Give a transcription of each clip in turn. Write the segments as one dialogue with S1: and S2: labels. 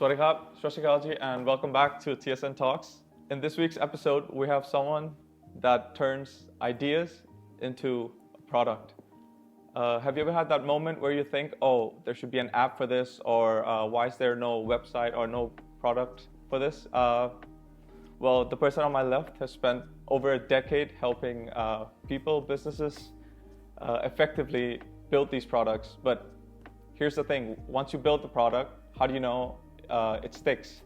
S1: Swastikarji, and welcome back to TSN Talks. In this week's episode, we have someone that turns ideas into a product. Have you ever had that moment where you think, oh, there should be an app for this, or why is there no website or no product for this? Well, the person on my left has spent over a decade helping people, businesses, effectively build these products. But here's the thing, once you build the product, how do you know it sticks?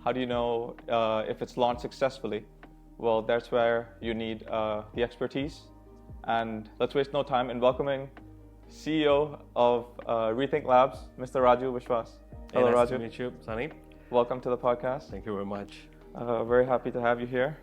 S1: How do you know if it's launched successfully? Well, that's where you need the expertise. And let's waste no time in welcoming CEO of Rethink Labs, Mr. Raju Vishwas. Hello,
S2: nice
S1: Raju.
S2: to meet you, Sunny.
S1: Welcome to the podcast.
S2: Thank you very much.
S1: Very happy to have you here.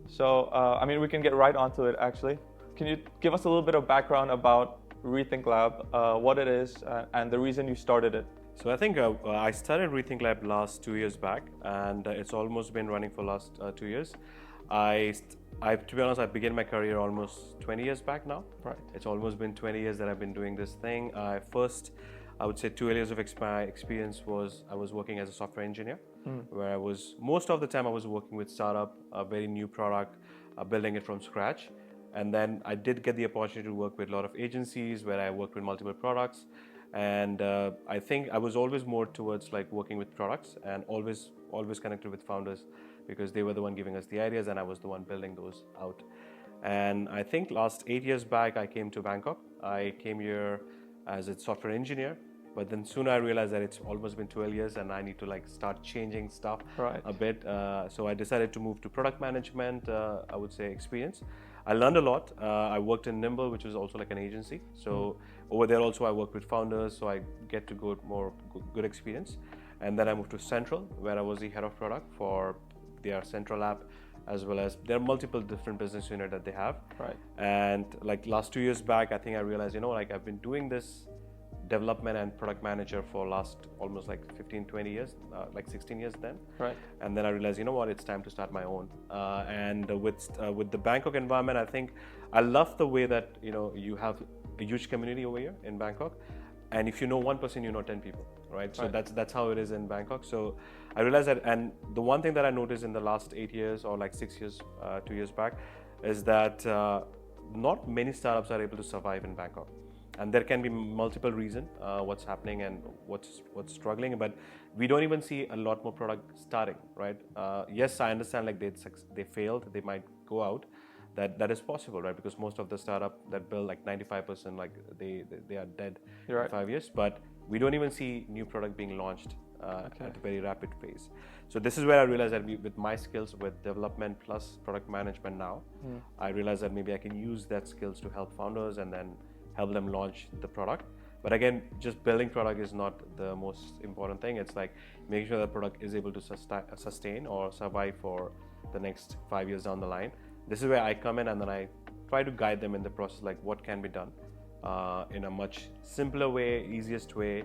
S1: So, we can get right onto it, actually. Can you give us a little bit of background about Rethink Lab, what it is, and the reason you started it?
S2: So I think I started Rethink Lab last 2 years back, and it's almost been running for last 2 years. To be honest, I began my career almost 20 years back now.
S1: Right.
S2: It's almost been 20 years that I've been doing this thing. I would say 2 years of my experience was I was working as a software engineer, where most of the time I was working with startup, a very new product, building it from scratch. And then I did get the opportunity to work with a lot of agencies where I worked with multiple products. And I think I was always more towards like working with products and always connected with founders because they were the one giving us the ideas and I was the one building those out. And I think last 8 years back, I came to Bangkok. I came here as a software engineer, but then soon I realized that it's almost been 12 years and I need to like start changing stuff a bit. So I decided to move to product management, I would say experience. I learned a lot. I worked in Nimble, which was also like an agency. So over there also I worked with founders, so I get to go more good experience. And then I moved to Central, where I was the head of product for their Central app, as well as there are multiple different business units that they have.
S1: Right.
S2: And like last 2 years back, I think I realized, I've been doing this development and product manager for last almost like 15-20 years, like 16 years then.
S1: Right.
S2: And then I realized, it's time to start my own. And with the Bangkok environment, I think I love the way that you have a huge community over here in Bangkok, and if you know one person, you know 10 people, right? So that's how it is in Bangkok. So I realized that, and the one thing that I noticed in the last 8 years or like 6 years, 2 years back, is that not many startups are able to survive in Bangkok. And there can be multiple reasons what's happening and what's struggling, but we don't even see a lot more product starting, right? Yes, I understand like they failed, they might go out. That is possible, right? Because most of the startup that build like 95%, like they are dead in 5 years. But we don't even see new product being launched at a very rapid pace. So this is where I realized that with my skills with development plus product management now, I realized that maybe I can use that skills to help founders and then help them launch the product. But again, just building product is not the most important thing. It's like making sure the product is able to sustain or survive for the next 5 years down the line. This is where I come in and then I try to guide them in the process, like what can be done in a much simpler way, easiest way,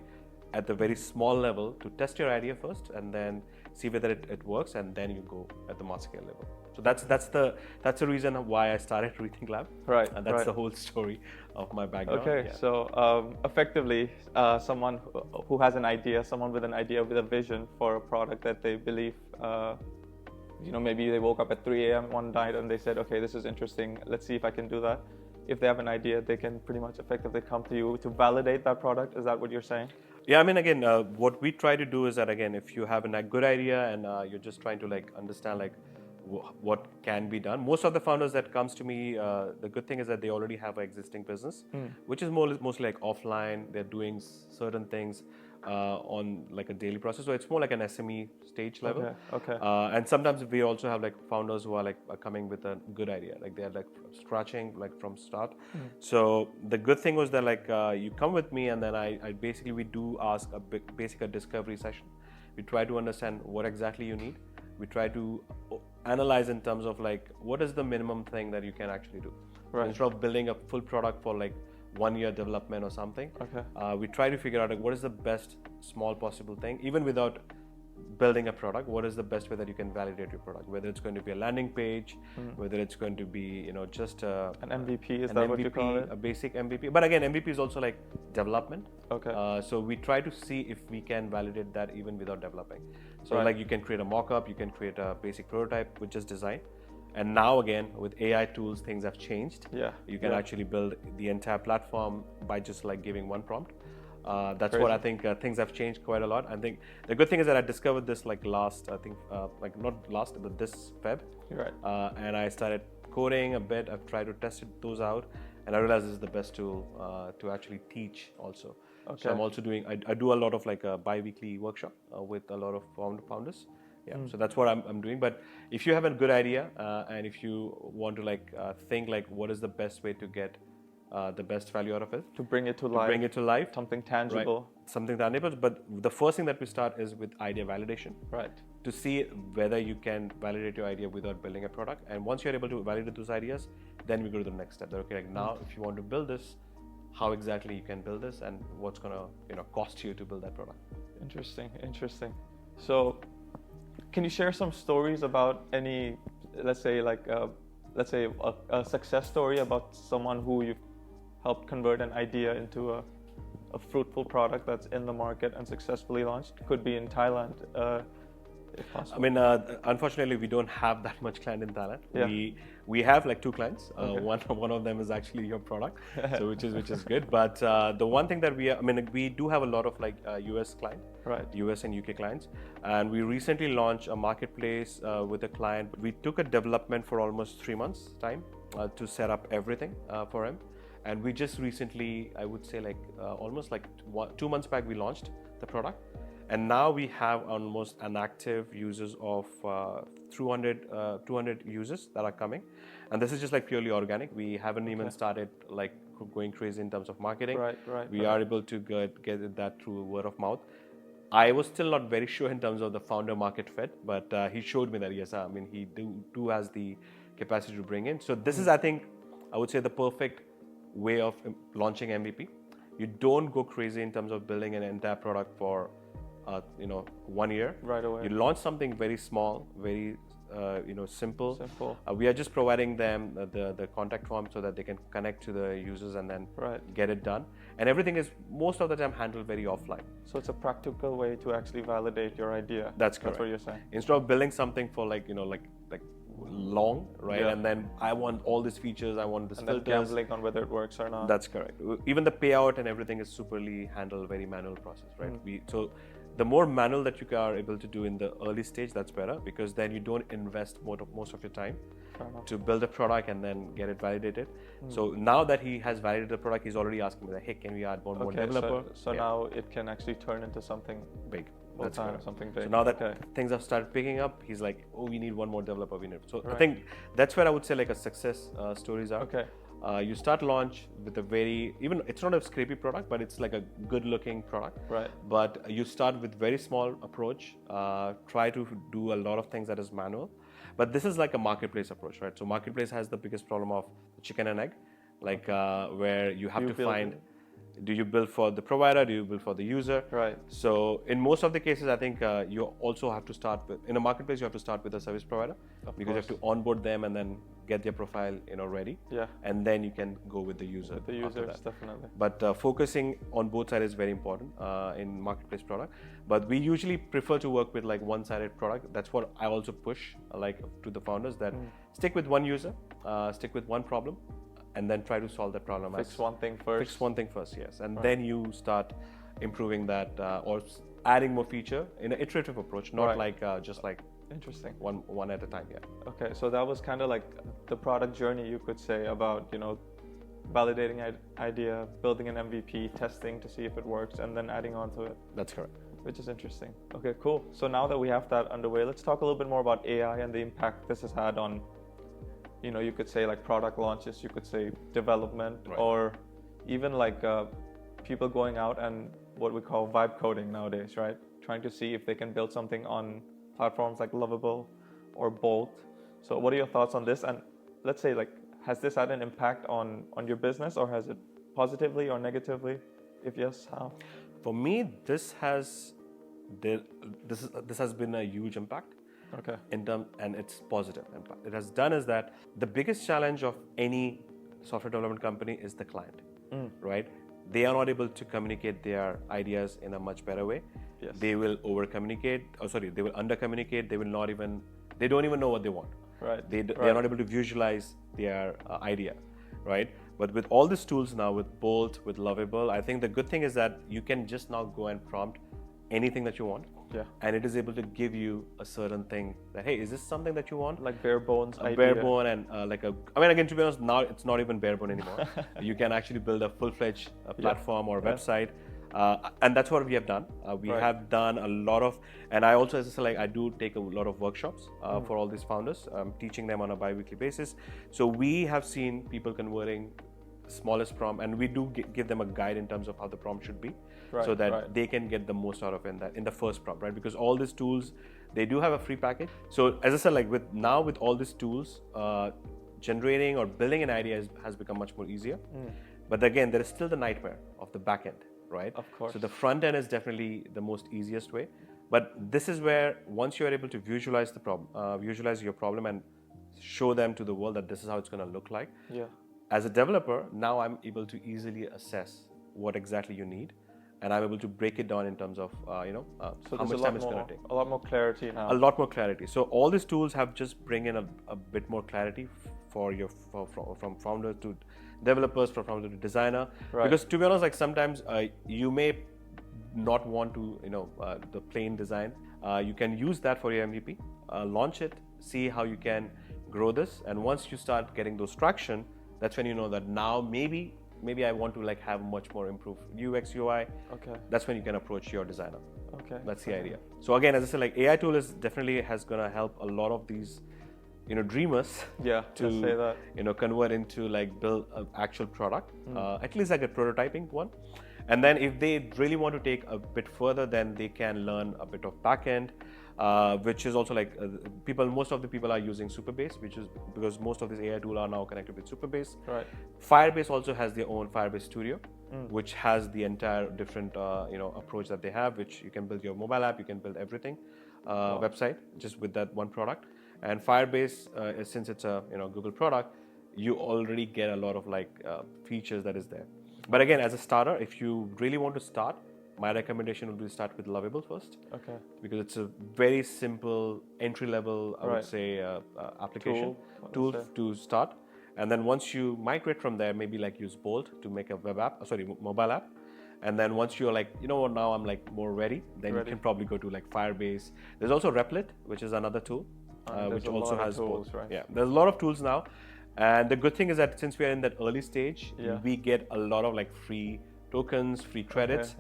S2: at the very small level to test your idea first and then see whether it works, and then you go at the mass scale level. So that's the reason why I started Rethink Lab.
S1: Right.
S2: And that's the whole story of my background.
S1: Okay. Yeah. So effectively, someone who has an idea, someone with an idea, with a vision for a product that they believe, maybe they woke up at 3 a.m. one night and they said, okay, this is interesting. Let's see if I can do that. If they have an idea, they can pretty much effectively come to you to validate that product. Is that what you're saying?
S2: Yeah, I mean, again, what we try to do is that, again, if you have a good idea and you're just trying to like understand like what can be done. Most of the founders that comes to me, the good thing is that they already have an existing business, which is mostly like offline. They're doing certain things on like a daily process. So it's more like an SME stage level.
S1: Okay.
S2: And sometimes we also have like founders who are coming with a good idea, like they're like scratching like from start. So the good thing was that like you come with me and then we do ask a discovery session. We try to understand what exactly you need. We try to analyze in terms of like what is the minimum thing that you can actually do. Right. Instead of building a full product for like 1 year development or something, we try to figure out like what is the best small possible thing, even without building a product, what is the best way that you can validate your product? Whether it's going to be a landing page, whether it's going to be just
S1: an MVP, is
S2: an
S1: that
S2: MVP,
S1: what you call it?
S2: a basic MVP. But again, MVP is also like development.
S1: Okay.
S2: So we try to see if we can validate that even without developing. So
S1: Right.
S2: like you can create a mock-up, you can create a basic prototype with just design. And now again, with AI tools, things have changed.
S1: Yeah.
S2: You can actually build the entire platform by just like giving one prompt. That's
S1: Crazy.
S2: what I think things have changed quite a lot. I think the good thing is that I discovered this like last, I think, like not last, but this Feb.
S1: Right.
S2: And I started coding a bit. I've tried to test those out, and I realized this is the best tool to actually teach also.
S1: Okay.
S2: So I'm also doing, I do a lot of like a bi-weekly workshop with a lot of founders. Yeah, so that's what I'm doing. But if you have a good idea and if you want to like think like what is the best way to get the best value out of it,
S1: To bring it to life.
S2: bring it to life,
S1: Something tangible.
S2: right? Something tangible. But the first thing that we start is with idea validation,
S1: Right.
S2: to see whether you can validate your idea without building a product. And once you're able to validate those ideas, then we go to the next step. That, okay, like now if you want to build this, how exactly you can build this, and what's gonna cost you to build that product.
S1: Interesting. So, can you share some stories about any, let's say a success story about someone who you've helped convert an idea into a fruitful product that's in the market and successfully launched? Could be in Thailand, if possible.
S2: I mean, unfortunately, we don't have that much client in Thailand.
S1: Yeah.
S2: We have like 2 clients.
S1: Okay.
S2: One of them is actually your product, so which is good. But the one thing that we do have a lot of like US client,
S1: Right.
S2: US and UK clients, and we recently launched a marketplace with a client. We took a development for almost 3 months time to set up everything for him, and we just recently, I would say like almost like 2 months back, we launched the product. And now we have almost an active users of 200 users that are coming, and this is just like purely organic. We haven't even started like going crazy in terms of marketing.
S1: Right.
S2: We are able to get that through word of mouth. I was still not very sure in terms of the founder market fit, but he showed me that yes, I mean he do has the capacity to bring in. So this is, I think, I would say the perfect way of launching MVP. You don't go crazy in terms of building an entire product for 1 year.
S1: Right away.
S2: You launch something very small, very simple.
S1: Simple.
S2: We are just providing them the contact form so that they can connect to the users and then get it done. And everything is most of the time handled very offline.
S1: So it's a practical way to actually validate your idea.
S2: That's correct.
S1: That's what you're saying.
S2: Instead of building something for like long, right?
S1: Yeah.
S2: And then I want all these features, I want this
S1: And then
S2: filters.
S1: gambling on whether it works or not.
S2: That's correct. Even the payout and everything is superly handled, very manual process, right? So the more manual that you are able to do in the early stage, that's better, because then you don't invest most of your time to build a product and then get it validated. So now that he has validated the product, he's already asking me, hey, can we add more developer?
S1: So now it can actually turn into something
S2: big.
S1: That's something big.
S2: So now that things have started picking up, he's like, oh, we need one more developer. I think that's where I would say like a success stories are.
S1: Okay.
S2: You start launch with a it's not a scrapey product, but it's like a good looking product.
S1: Right.
S2: But you start with very small approach, try to do a lot of things that is manual. But this is like a marketplace approach, right? So marketplace has the biggest problem of chicken and egg, like where you have to find, do you build for the provider? Do you build for the user?
S1: Right.
S2: So in most of the cases, I think you also have to start with, in a marketplace, you have to start with a service provider because you have to onboard them and then get their profile ready.
S1: Yeah.
S2: And then you can go with the user.
S1: With the users, definitely.
S2: But focusing on both sides is very important in marketplace product. But we usually prefer to work with like one-sided product. That's what I also push like to the founders, that stick with one user, stick with one problem, and then try to solve that problem.
S1: Fix one thing first.
S2: Yes. And then you start improving that or adding more feature in an iterative approach, not like just like
S1: interesting
S2: one at a time. Yeah.
S1: Okay, so that was kind of like the product journey, you could say, about validating an idea, building an MVP, testing to see if it works, and then adding on to it.
S2: That's correct.
S1: Which is interesting. Okay, cool. So now that we have that underway, let's talk a little bit more about AI and the impact this has had on, you could say like product launches, you could say development, or even like people going out and what we call vibe coding nowadays, right? Trying to see if they can build something on platforms like Lovable or Bolt. So what are your thoughts on this? And let's say like, has this had an impact on your business, or has it positively or negatively? If yes, how?
S2: For me, this has this has been a huge impact.
S1: Okay.
S2: And it's positive impact. It has done is that the biggest challenge of any software development company is the client, right? They are not able to communicate their ideas in a much better way.
S1: Yes.
S2: They will they will under communicate. They don't even know what they want.
S1: Right.
S2: They are not able to visualize their idea, right? But with all these tools now, with Bolt, with Lovable, I think the good thing is that you can just now go and prompt anything that you want.
S1: Yeah.
S2: And it is able to give you a certain thing that, hey, is this something that you want?
S1: Like bare bones idea.
S2: Bare bone and again, to be honest, now it's not even bare bone anymore. You can actually build a full-fledged platform or website. And that's what we have done. We have done a lot of, and I also, as I said, I do take a lot of workshops for all these founders. I'm teaching them on a bi-weekly basis. So we have seen people converting smallest prompt, and we do give them a guide in terms of how the prompt should be, so that they can get the most out of it in the first prompt, right? Because all these tools, they do have a free package. So as I said, with all these tools, generating or building an idea has become much more easier. But again, there is still the nightmare of the back end, right?
S1: Of course.
S2: So the front end is definitely the most easiest way. But this is where once you are able to visualize the problem, visualize your problem and show them to the world that this is how it's going to look like.
S1: Yeah.
S2: As a developer, now I'm able to easily assess what exactly you need, and I'm able to break it down in terms of
S1: so
S2: how much time it's going to take.
S1: A lot more clarity now.
S2: A lot more clarity. So all these tools have just bring in a bit more clarity from founder to developers, from founder to designer.
S1: Right.
S2: Because to be honest, sometimes you may not want to the plain design. You can use that for your MVP, launch it, see how you can grow this, and once you start getting those traction, that's when you know that now maybe I want to have much more improved UX, UI.
S1: Okay.
S2: That's when you can approach your designer.
S1: Okay.
S2: That's the idea. So again, as I said, AI tool is definitely gonna help a lot of these, dreamers.
S1: Yeah.
S2: To
S1: say that.
S2: Convert into build an actual product, at least a prototyping one. And then if they really want to take a bit further, then they can learn a bit of backend. Which is also most of the people are using Supabase, which is because most of these AI tools are now connected with Supabase.
S1: Right.
S2: Firebase also has their own Firebase Studio, which has the entire different approach that they have, which you can build your mobile app, you can build everything, website just with that one product. And Firebase, since it's a Google product, you already get a lot of features that is there. But again, as a starter, if you really want to start, my recommendation would be to start with Lovable first.
S1: Okay.
S2: Because it's a very simple entry-level, I would say, application tool to start. And then once you migrate from there, maybe use Bolt to make a mobile app. And then once you're now I'm more ready, then you can probably go to Firebase. There's also Replit, which is another tool, which also has
S1: tools,
S2: Bolt.
S1: right?
S2: Yeah, there's a lot of tools now. And the good thing is that since we are in that early stage, we get a lot of free tokens, free credits.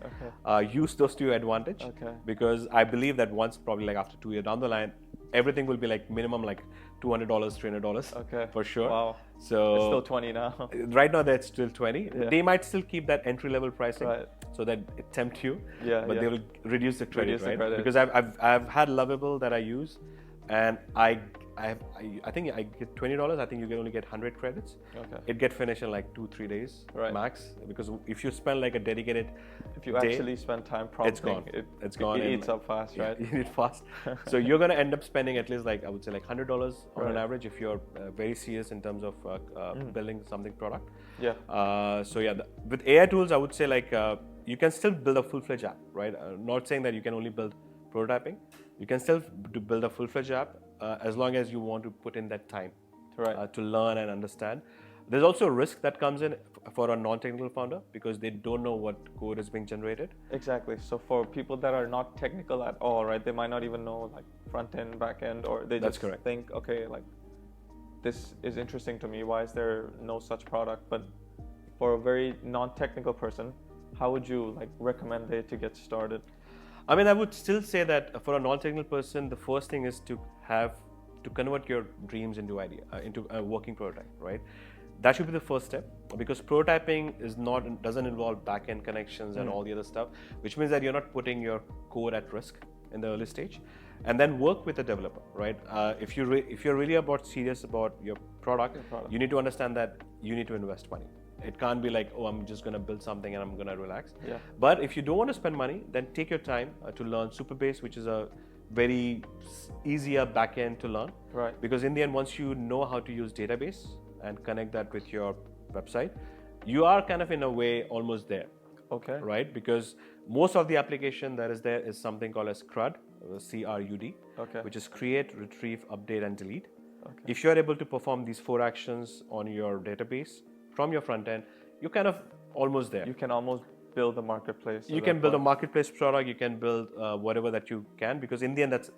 S1: Okay.
S2: Use those to your advantage.
S1: Okay.
S2: Because I believe that once, probably after 2 years down the line, everything will be minimum $200, $300.
S1: Okay.
S2: For sure.
S1: Wow.
S2: So
S1: it's still 20 now.
S2: Right now, that's still 20.
S1: Yeah.
S2: They might still keep that entry level pricing,
S1: right,
S2: so that it tempt you.
S1: Yeah.
S2: But they will reduce the credit, right?
S1: The credit.
S2: Because I've had Lovable that I use, and I think I get $20. I think you can only get 100 credits.
S1: Okay.
S2: It get finished in 2-3 days max. Because if you spend a dedicated,
S1: if you actually spend time prompting,
S2: it's gone.
S1: It eats up fast, right?
S2: You eat fast. So you're gonna end up spending at least I would say $100 on an average if you're very serious in terms of building something product.
S1: Yeah.
S2: With AI tools, I would say you can still build a full-fledged app, right? Not saying that you can only build prototyping. You can still build a full-fledged app as long as you want to put in that time to learn and understand. There's also a risk that comes in for a non-technical founder because they don't know what code is being generated.
S1: Exactly. So for people that are not technical at all, right, they might not even know front end, back end, or they just think, okay, this is interesting to me. Why is there no such product? But for a very non-technical person, how would you recommend they to get started?
S2: I mean, I would still say that for a non-technical person, the first thing is to convert your dreams into into a working prototype, right? That should be the first step, because prototyping doesn't involve back-end connections and all the other stuff, which means that you're not putting your code at risk in the early stage. And then work with a developer, right? If you're really serious about your product, you need to understand that you need to invest money. It can't be like, oh, I'm just going to build something and I'm going to relax.
S1: Yeah.
S2: But if you don't want to spend money, then take your time to learn Superbase, which is a very easier backend to learn.
S1: Right.
S2: Because in the end, once you know how to use database and connect that with your website, you are kind of in a way almost there.
S1: Okay.
S2: Right? Because most of the application that is there is something called as CRUD, C-R-U-D,
S1: Okay.
S2: which is create, retrieve, update, and delete.
S1: Okay.
S2: If you are able to perform these 4 actions on your database from your front end, you're kind of almost there.
S1: You can almost build a marketplace.
S2: You can build a marketplace product, you can build whatever that you can, because in the end, that's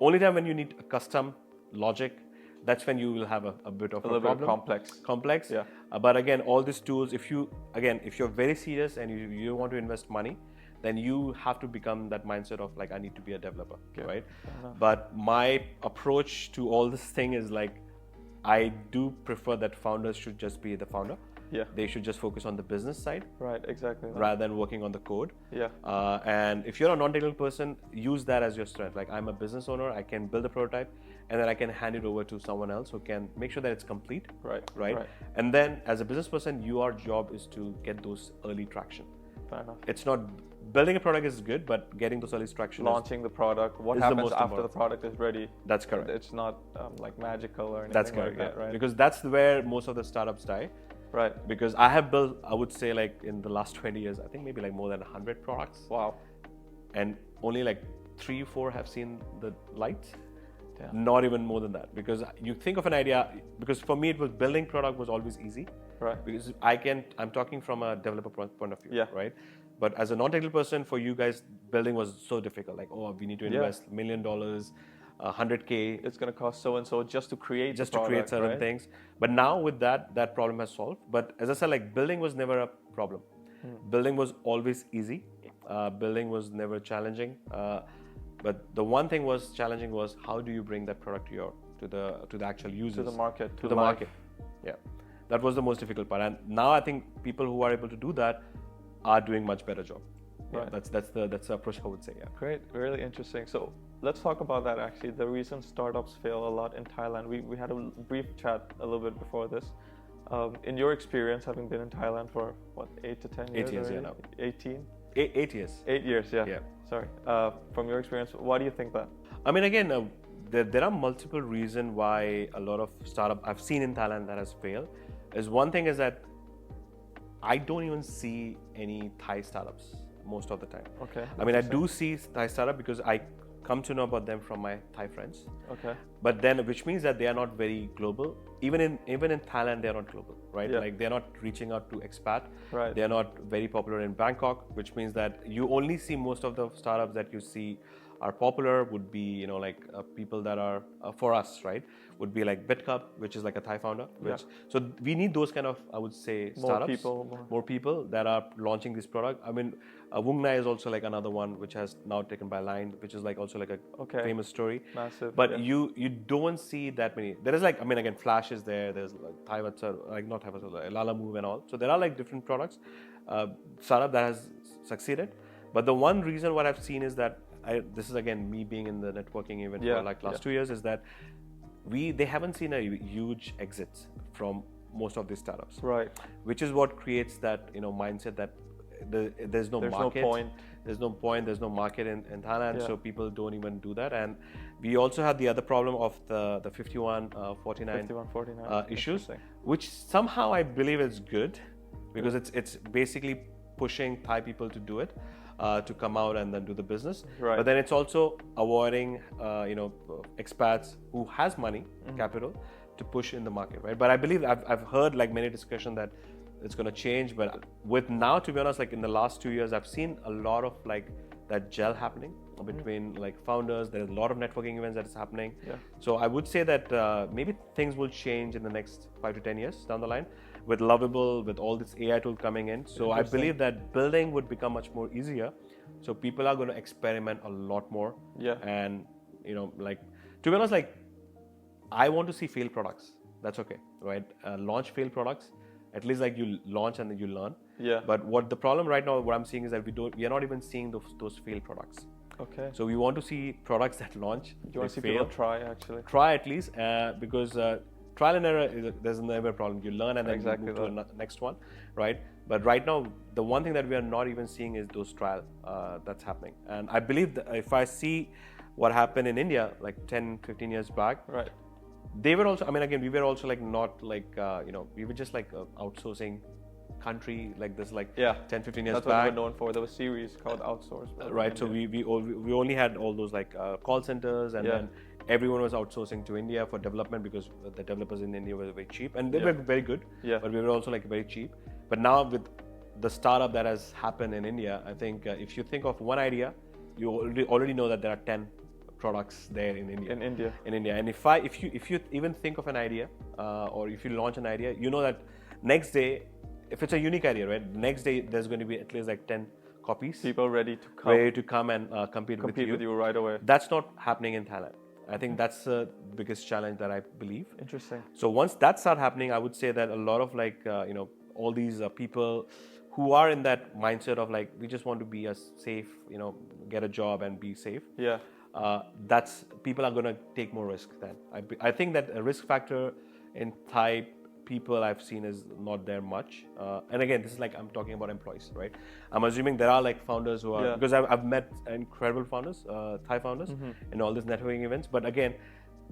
S2: only time when you need a custom logic, that's when you will have a bit of a
S1: little
S2: problem.
S1: bit complex.
S2: Yeah. But again, all these tools, if you're very serious and you want to invest money, then you have to become that mindset of like, I need to be a developer, right? But my approach to all this thing is like, I do prefer that founders should just be the founder.
S1: Yeah.
S2: They should just focus on the business side.
S1: Right, exactly.
S2: Rather than working on the code.
S1: Yeah.
S2: And if you're a non-technical person, use that as your strength. Like, I'm a business owner, I can build a prototype, and then I can hand it over to someone else who can make sure that it's complete. Right. And then as a business person, your job is to get those early traction.
S1: Fair enough.
S2: It's not building a product is good, but getting those early traction.
S1: Launching the product. What happens after the product is ready?
S2: That's correct.
S1: It's not like magical or anything.
S2: That's correct.
S1: like that, right?
S2: Because that's where most of the startups die.
S1: Right.
S2: Because I have built, I would say, like in the last 20 years, I think maybe like more than 100 products.
S1: Wow.
S2: And only like 3-4 have seen the light.
S1: Yeah.
S2: Not even more than that. Because you think of an idea, because for me, it was building product was always easy.
S1: Right.
S2: Because I'm talking from a developer point of view.
S1: Yeah.
S2: Right. But as a non-technical person, for you guys, building was so difficult. Like, oh, we need to invest $1 million, 100K.
S1: It's going to cost so and so just to create
S2: certain things. But now with that problem has solved. But as I said, like building was never a problem. Building was always easy. Building was never challenging. But the one thing was challenging was how do you bring that product to the actual users,
S1: to the market,
S2: to the market. Yeah, that was the most difficult part. And now I think people who are able to do that are doing much better job. Yeah,
S1: right.
S2: That's the approach I would say. Yeah.
S1: Great, really interesting. So let's talk about that actually. The reason startups fail a lot in Thailand. We had a brief chat a little bit before this. In your experience, having been in Thailand for what, 8 to 10 years?
S2: 8 years,
S1: already?
S2: yeah. Now.
S1: 18.
S2: 8 years.
S1: 8 years, yeah.
S2: Yeah.
S1: Sorry. From your experience, why do you think that?
S2: I mean, again, there are multiple reasons why a lot of startup I've seen in Thailand that has failed. One thing is that I don't even see any Thai startups most of the time.
S1: Okay.
S2: I mean, I do see Thai startup because I come to know about them from my Thai friends.
S1: Okay.
S2: But then, which means that they are not very global. Even in Thailand, they are not global, right?
S1: Yeah.
S2: Like they're not reaching out to expat.
S1: Right.
S2: They are not very popular in Bangkok, which means that you only see most of the startups that you see are popular would be, like people that are for us, right? Would be like BitCup, which is like a Thai founder. So we need those kind of, I would say, startups. More people that are launching this product. I mean, Wungnai is also like another one which has now taken by Line, which is like also like a famous story.
S1: Massive.
S2: But you don't see that many. There is like, I mean, again, Flash is there. There's like Thaivatsa, like not Thaivatsa, like Lala Move and all. So there are like different products, startup that has succeeded. But the one reason what I've seen is that this is again me being in the networking event for like last 2 years is that they haven't seen a huge exits from most of these startups,
S1: right?
S2: Which is what creates that mindset that there's no market. There's no point. There's no market in Thailand, so people don't even do that. And we also have the other problem of the 51-49 issues, which somehow I believe is good because it's basically pushing Thai people to do it. To come out and then do the business,
S1: right.
S2: But then it's also avoiding, expats who has money, capital, to push in the market, right? But I believe I've heard like many discussion that it's going to change. But with now, to be honest, like in the last 2 years, I've seen a lot of like that gel happening between like founders. There's a lot of networking events that is happening.
S1: Yeah.
S2: So I would say that maybe things will change in the next 5 to 10 years down the line. With Lovable, with all this AI tool coming in. So I believe that building would become much more easier. So people are going to experiment a lot more.
S1: Yeah.
S2: And, like, to be honest, like, I want to see failed products. That's okay, right? Launch failed products. At least like you launch and then you learn.
S1: Yeah.
S2: But what the problem right now, what I'm seeing is that we are not even seeing those failed products.
S1: Okay.
S2: So we want to see products that launch.
S1: You want to see people try actually?
S2: Try at least because trial and error, there's never a problem. You learn and then
S1: Exactly
S2: you move to the next one, right? But right now, the one thing that we are not even seeing is those trial that's happening. And I believe that if I see what happened in India like 10, 15 years back,
S1: right,
S2: they were also, I mean, again, we were also like not like, we were just like outsourcing country like this, like 10, 15 years
S1: that's
S2: back.
S1: what we were known for. There was a series called Outsource.
S2: Right, so we only had all those like call centers, and then everyone was outsourcing to India for development because the developers in India were very cheap, and they were very good, but we were also like very cheap. But now with the startup that has happened in India, I think if you think of one idea, you already know that there are 10 products there in India. And if you even think of an idea, or if you launch an idea, you know that next day, if it's a unique idea, right, next day there's going to be at least like 10 copies.
S1: People ready to come
S2: and compete with you
S1: right away.
S2: That's not happening in Thailand. I think that's the biggest challenge that I believe.
S1: Interesting.
S2: So once that starts happening, I would say that a lot of like all these people who are in that mindset of like, we just want to be a safe, get a job and be safe. That's people are going to take more risk then. I think that a risk factor in Thai people I've seen is not there much. And again, this is like, I'm talking about employees, right? I'm assuming there are like founders who are, because I've met incredible founders, Thai founders in all these networking events. But again,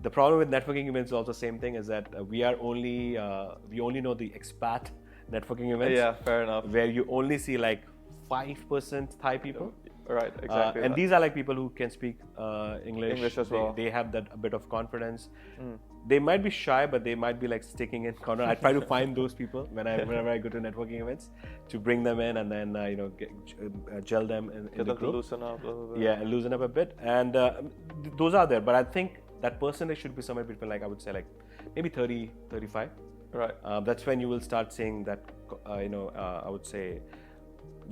S2: the problem with networking events is also the same thing, is that we only know the expat networking events.
S1: Yeah, fair enough.
S2: Where you only see like 5% Thai people.
S1: Right, exactly.
S2: And these are like people who can speak English
S1: as well.
S2: They have that a bit of confidence. They might be shy, but they might be like sticking in corner. I try to find those people whenever I go to networking events, to bring them in and then gel them in
S1: Get
S2: the
S1: them
S2: group.
S1: to loosen up a little bit.
S2: Yeah, and loosen up a bit. And those are there, but I think that percentage should be somewhere between like, I would say like maybe 30, 35.
S1: Right.
S2: That's when you will start seeing that I would say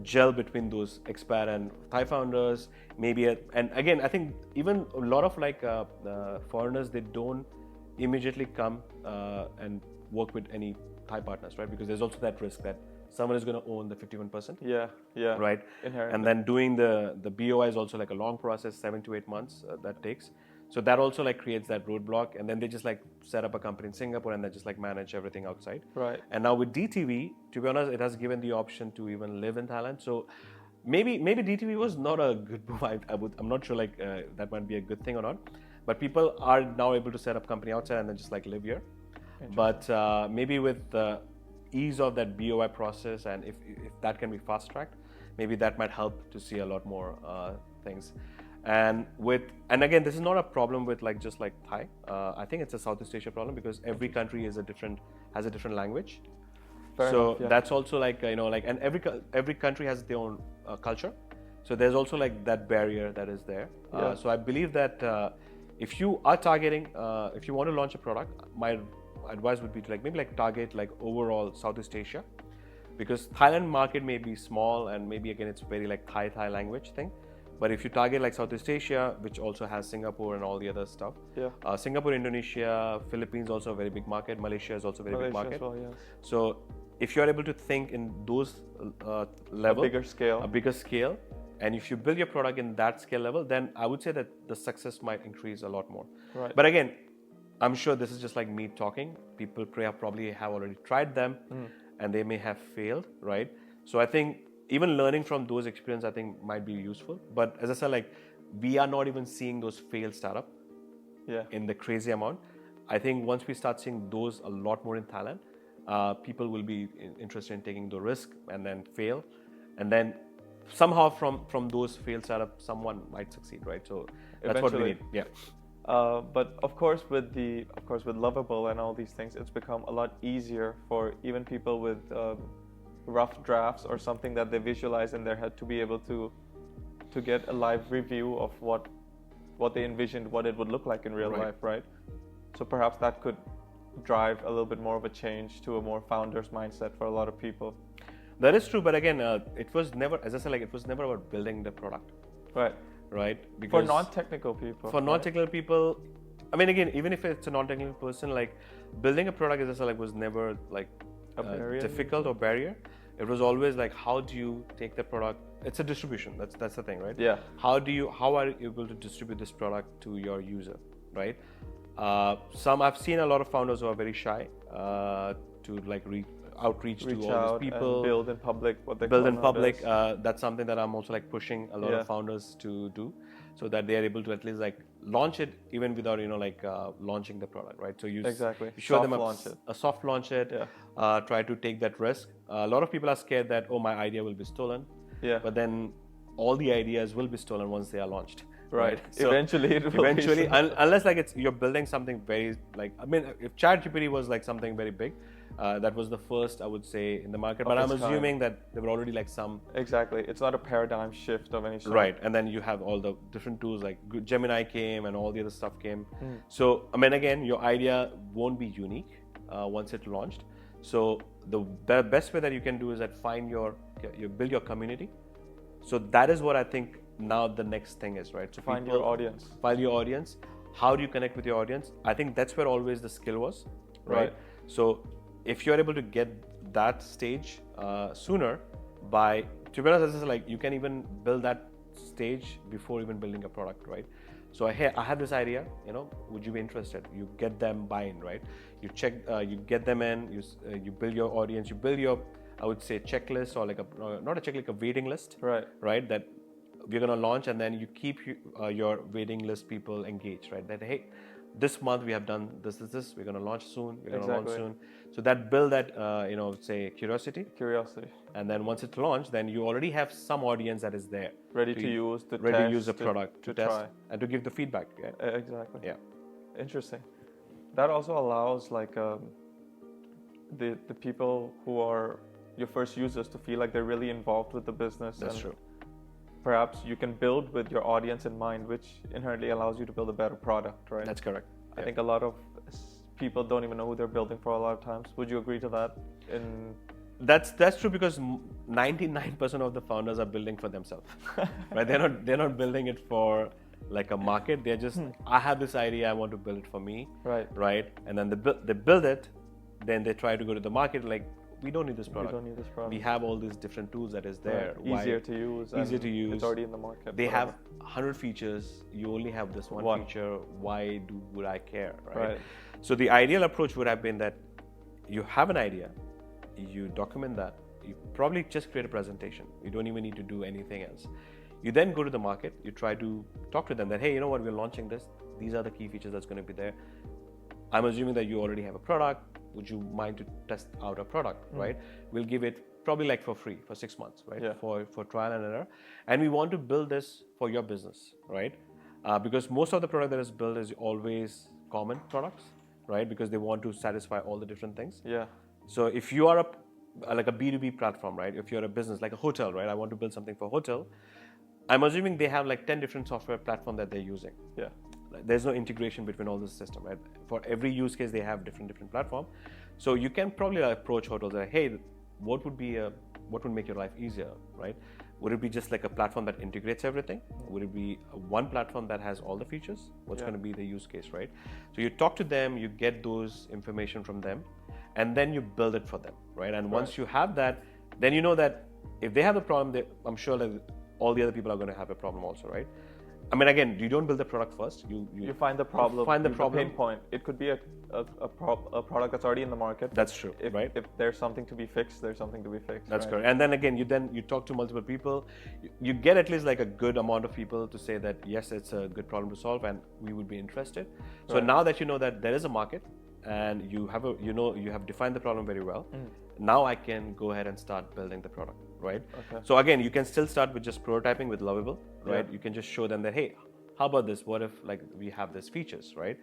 S2: gel between those expat and Thai founders, maybe. And again, I think even a lot of like foreigners, they don't immediately come and work with any Thai partners, right? Because there's also that risk that someone is going to own the 51%.
S1: Yeah.
S2: Right.
S1: Inherently.
S2: And then doing the BOI is also like a long process, 7 to 8 months that takes. So that also like creates that roadblock, and then they just like set up a company in Singapore and then just like manage everything outside.
S1: Right.
S2: And now with DTV, to be honest, it has given the option to even live in Thailand. So maybe DTV was not a good move. I'm not sure like that might be a good thing or not. But people are now able to set up company outside and then just like live here. But maybe with the ease of that BOI process, and if that can be fast tracked, maybe that might help to see a lot more things. And again, this is not a problem with like just like Thai. I think it's a Southeast Asia problem, because every country has a different language.
S1: Fair enough, yeah.
S2: That's also like and every country has their own culture. So there's also like that barrier that is there. So I believe that if you are targeting, if you want to launch a product, my advice would be to like maybe like target like overall Southeast Asia, because Thailand market may be small and maybe again it's very like Thai language thing. But if you target like Southeast Asia, which also has Singapore and all the other stuff, Singapore, Indonesia, Philippines also a very big market. Malaysia is also a very big market.
S1: As well, yes.
S2: So if you are able to think in those level,
S1: a bigger scale,
S2: and if you build your product in that scale level, then I would say that the success might increase a lot more.
S1: Right.
S2: But again, I'm sure this is just like me talking. People probably have already tried them, and they may have failed, right? So I think even learning from those experiences, I think might be useful. But as I said, like we are not even seeing those failed startup in the crazy amount. I think once we start seeing those a lot more in Thailand, people will be interested in taking the risk and then fail, and then somehow from those failed startups, someone might succeed, right? So that's what we need. Yeah.
S1: But of course, with Lovable and all these things, it's become a lot easier for even people with rough drafts or something that they visualize in their head to be able to get a live review of what they envisioned, what it would look like in real life, right? So perhaps that could drive a little bit more of a change to a more founder's mindset for a lot of people.
S2: That is true, but again, it was never, as I said, like it was never about building the product. Right? Because
S1: for non-technical people.
S2: For non-technical people, I mean, again, even if it's a non-technical person, like building a product, as I said, like was never like difficult or barrier. It was always like, how do you take the product? It's a distribution. That's the thing, right?
S1: Yeah.
S2: How are you able to distribute this product to your user, right? Some I've seen a lot of founders who are very shy to like outreach
S1: Reach
S2: to all
S1: out
S2: these people.
S1: and build in public what they
S2: Build
S1: call
S2: in public.
S1: nowadays.
S2: That's something that I'm also like pushing a lot
S1: Yeah.
S2: of founders to do, so that they are able to at least like launch it even without launching the product, right? So
S1: Exactly.
S2: you show them
S1: Soft launch it.
S2: a soft launch it.
S1: Yeah.
S2: Try to take that risk. A lot of people are scared that, oh, my idea will be stolen.
S1: Yeah.
S2: But then all the ideas will be stolen once they are launched.
S1: Right.
S2: So
S1: eventually it will
S2: eventually,
S1: be
S2: unless like you're building something very like, I mean, if ChatGPT was like something very big, that was the first, I would say, in the market. But I'm assuming that there were already like some.
S1: Exactly. It's not a paradigm shift of any sort.
S2: Right. And then you have all the different tools like Gemini came and all the other stuff came. So, I mean, again, your idea won't be unique once it's launched. So the best way that you can do is that you build your community. So that is what I think now the next thing is, right? So
S1: Find your audience.
S2: Find your audience. How do you connect with your audience? I think that's where always the skill was, right? So if you're able to get that stage sooner, to be honest, this is like you can even build that stage before even building a product, right? So I have this idea, would you be interested? You get them buy-in, right? You check, you get them in, you build your audience, you build your, I would say, checklist, or like not a checklist, like a waiting list, right? That we're going to launch, and then you keep your waiting list people engaged, right? That, hey, this month we have done this, we're going to launch soon, we're going to launch soon. So that build that, say curiosity. And then once it's launched, then you already have some audience that is there.
S1: Ready to use the
S2: product, to test
S1: try.
S2: and to give the feedback. Yeah.
S1: Exactly.
S2: Yeah.
S1: Interesting. That also allows like the people who are your first users to feel like they're really involved with the business.
S2: That's true.
S1: Perhaps you can build with your audience in mind, which inherently allows you to build a better product, right?
S2: That's correct.
S1: I think a lot of people don't even know who they're building for a lot of times. Would you agree to that?
S2: That's true, because 99% of the founders are building for themselves, right? They're not building it for like a market. They're just, I have this idea, I want to build it for me, right? And then they build it, then they try to go to the market like, we don't need this product. We have all these different tools that is there.
S1: Easier to use. It's already in the market.
S2: They have 100 features. You only have this one feature. Why would I care, right? So the ideal approach would have been that you have an idea, you document that, you probably just create a presentation. You don't even need to do anything else. You then go to the market. You try to talk to them that, hey, you know what, we're launching this. These are the key features that's going to be there. I'm assuming that you already have a product. Would you mind to test out a product, right? We'll give it probably like for free for 6 months, right? For trial and error. And we want to build this for your business, right? Because most of the product that is built is always common products, right? Because they want to satisfy all the different things.
S1: Yeah.
S2: So if you are like a B2B platform, right? If you're a business like a hotel, right? I want to build something for a hotel. I'm assuming they have like 10 different software platforms that they're using.
S1: Yeah.
S2: There's no integration between all this system, right? For every use case, they have different platform. So you can probably approach hotels like, hey, what would make your life easier, right? Would it be just like a platform that integrates everything? Would it be one platform that has all the features? What's going to be the use case, right? So you talk to them, you get those information from them, and then you build it for them, right? And once you have that, then you know that if they have a problem, I'm sure that all the other people are going to have a problem also, right? I mean, again, you don't build the product first.
S1: You find the problem.
S2: Find the problem.
S1: Pain point. It could be a product that's already in the market.
S2: That's true, right?
S1: If there's something to be fixed, there's something to be fixed.
S2: That's correct. And then again, you talk to multiple people. You get at least like a good amount of people to say that yes, it's a good problem to solve, and we would be interested. So now that you know that there is a market, and you have defined the problem very well. Now I can go ahead and start building the product, right? So again, you can still start with just prototyping with Lovable, right? You can just show them that, hey, how about this? What if like we have these features, right?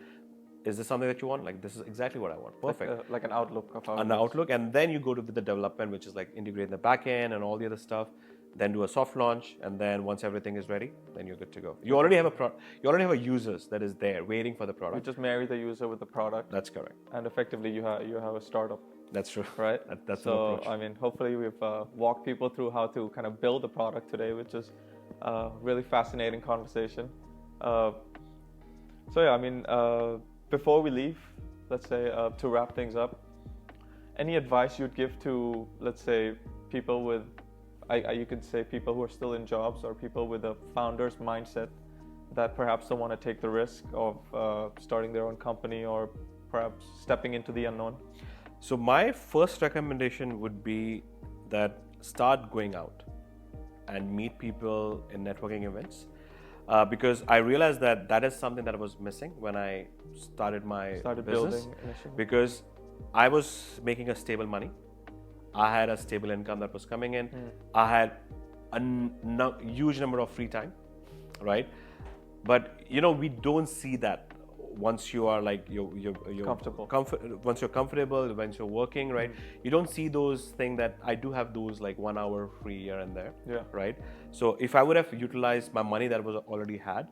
S2: Is this something that you want? Like, this is exactly what I want. Perfect.
S1: Like an outlook of how
S2: an outlook, and then you go to the development, which is like integrating the backend and all the other stuff. Then do a soft launch, and then once everything is ready, then you're good to go. You already have a users that is there waiting for the product.
S1: You just marry the user with the product.
S2: That's correct.
S1: And effectively, you have a startup.
S2: That's true.
S1: Right.
S2: That's
S1: so.
S2: the approach.
S1: I mean, hopefully, we've walked people through how to kind of build a product today, which is a really fascinating conversation. So yeah, I mean, before we leave, let's say to wrap things up, any advice you'd give to, let's say, people with you could say people who are still in jobs, or people with a founder's mindset that perhaps don't want to take the risk of starting their own company or perhaps stepping into the unknown?
S2: So my first recommendation would be that start going out and meet people in networking events, because I realized that is something that was missing when I started my business.
S1: Building initially.
S2: Because I was making a stable money, I had a stable income that was coming in, I had a huge number of free time, right? But we don't see that once you are like you're
S1: comfortable.
S2: Once you're comfortable, once you're working, right? You don't see those things that I do have those like 1 hour free here and there, right? So if I would have utilized my money that was already had,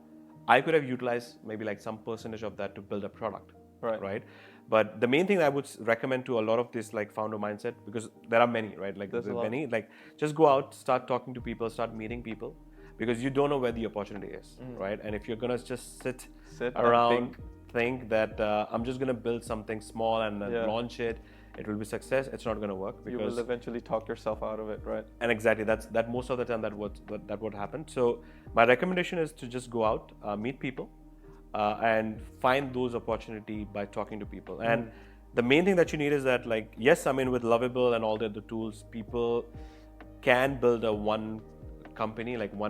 S2: I could have utilized maybe like some percentage of that to build a product, right? But the main thing I would recommend to a lot of this like founder mindset, because there are many, right? Like there's many, like just go out, start talking to people, start meeting people, because you don't know where the opportunity is, right? And if you're gonna just sit around, think that I'm just gonna build something small and launch it, it will be success. It's not gonna work, because
S1: you will eventually talk yourself out of it, right?
S2: And exactly, that most of the time that would happen. So my recommendation is to just go out, meet people, and find those opportunity by talking to people. And the main thing that you need is that, like, yes, I mean, with Lovable and all the other tools, people can build a one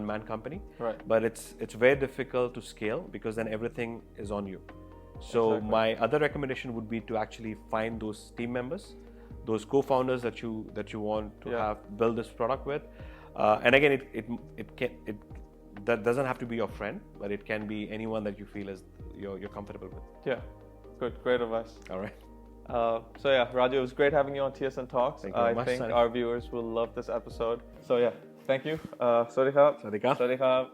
S2: man company,
S1: right?
S2: But it's very difficult to scale, because then everything is on you. So my other recommendation would be to actually find those team members, those co-founders that you want to have build this product with. And again, that doesn't have to be your friend, but it can be anyone that you feel is you're comfortable with.
S1: Yeah, great advice.
S2: All right.
S1: So yeah, Raju, it was great having you on TSN Talks.
S2: Thank you very much,
S1: I think
S2: Sunny.
S1: our viewers will love this episode. So yeah, thank you. Sawadee krap.
S2: Sawadee krap.
S1: Sawadee krap.